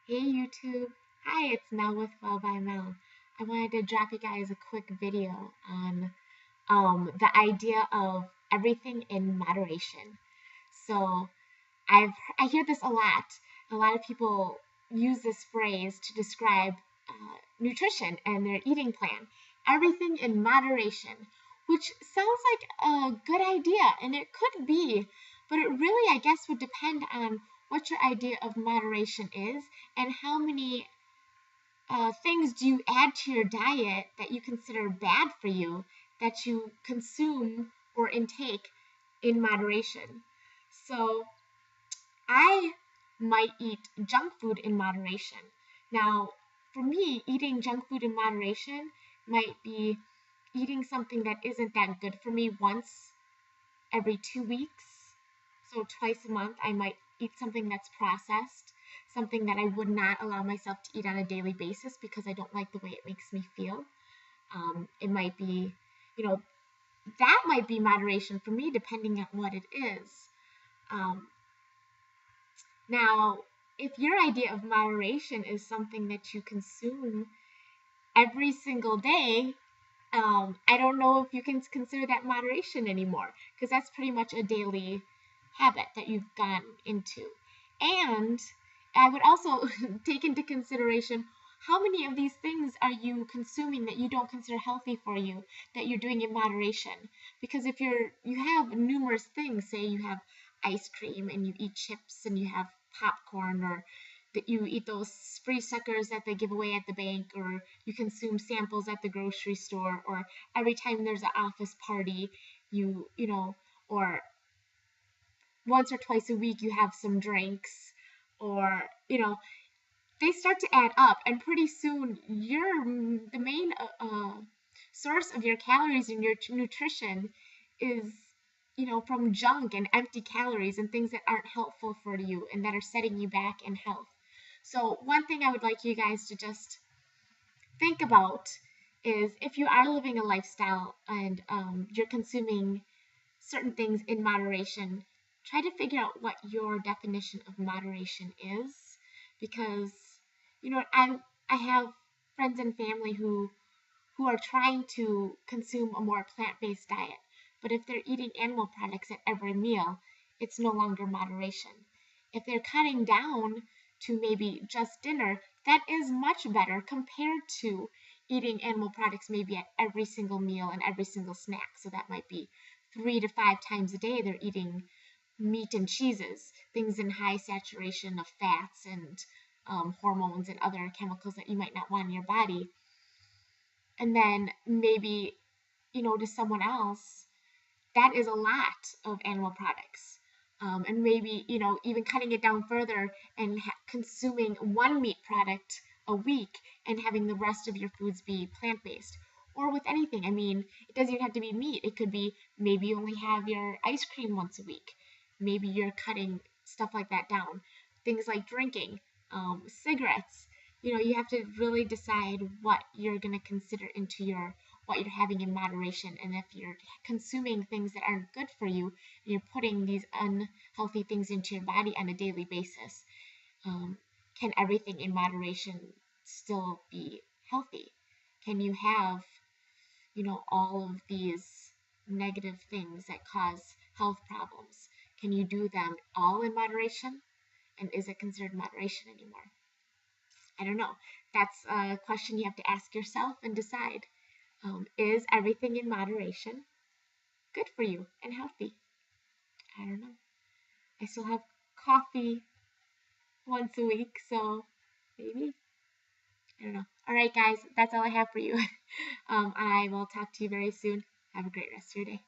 Hey YouTube, hi, it's Mel with Well by Mel. I wanted to drop you guys a quick video on the idea of everything in moderation. So I hear this a lot. A lot of people use this phrase to describe nutrition and their eating plan. Everything in moderation, which sounds like a good idea, and it could be, but it really, I guess, would depend on what your idea of moderation is and how many things do you add to your diet that you consider bad for you that you consume or intake in moderation. So I might eat junk food in moderation. Now, for me, eating junk food in moderation might be eating something that isn't that good for me once every 2 weeks. So twice a month, I might eat something that's processed, something that I would not allow myself to eat on a daily basis because I don't like the way it makes me feel. It might be, you know, that might be moderation for me, depending on what it is. Um, Now, if your idea of moderation is something that you consume every single day, I don't know if you can consider that moderation anymore because that's pretty much a daily habit that you've gone into. And I would also take into consideration how many of these things are you consuming that you don't consider healthy for you that you're doing in moderation. Because if you have numerous things, say you have ice cream and you eat chips and you have popcorn, or that you eat those free suckers that they give away at the bank, or you consume samples at the grocery store, or every time there's an office party, or once or twice a week you have some drinks, or they start to add up, and pretty soon you're the main source of your calories and your nutrition is from junk and empty calories and things that aren't helpful for you and that are setting you back in health. So one thing I would like you guys to just think about is, if you are living a lifestyle and you're consuming certain things in moderation, try to figure out what your definition of moderation is. Because I have friends and family who are trying to consume a more plant-based diet, but if they're eating animal products at every meal, it's no longer moderation. If they're cutting down to maybe just dinner, that is much better compared to eating animal products maybe at every single meal and every single snack. So that might be 3 to 5 times a day they're eating meat and cheeses, things in high saturation of fats and hormones and other chemicals that you might not want in your body. And then maybe, to someone else, that is a lot of animal products. And maybe, even cutting it down further and consuming one meat product a week and having the rest of your foods be plant-based. Or with anything. I mean, it doesn't even have to be meat. It could be maybe you only have your ice cream once a week. Maybe you're cutting stuff like that down. Things like drinking, cigarettes. You have to really decide what you're going to consider into what you're having in moderation. And if you're consuming things that aren't good for you, and you're putting these unhealthy things into your body on a daily basis, can everything in moderation still be healthy? Can you have, all of these negative things that cause health problems? Can you do them all in moderation? And is it considered moderation anymore? I don't know. That's a question you have to ask yourself and decide. Is everything in moderation good for you and healthy? I don't know. I still have coffee once a week, so maybe. I don't know. All right, guys, that's all I have for you. I will talk to you very soon. Have a great rest of your day.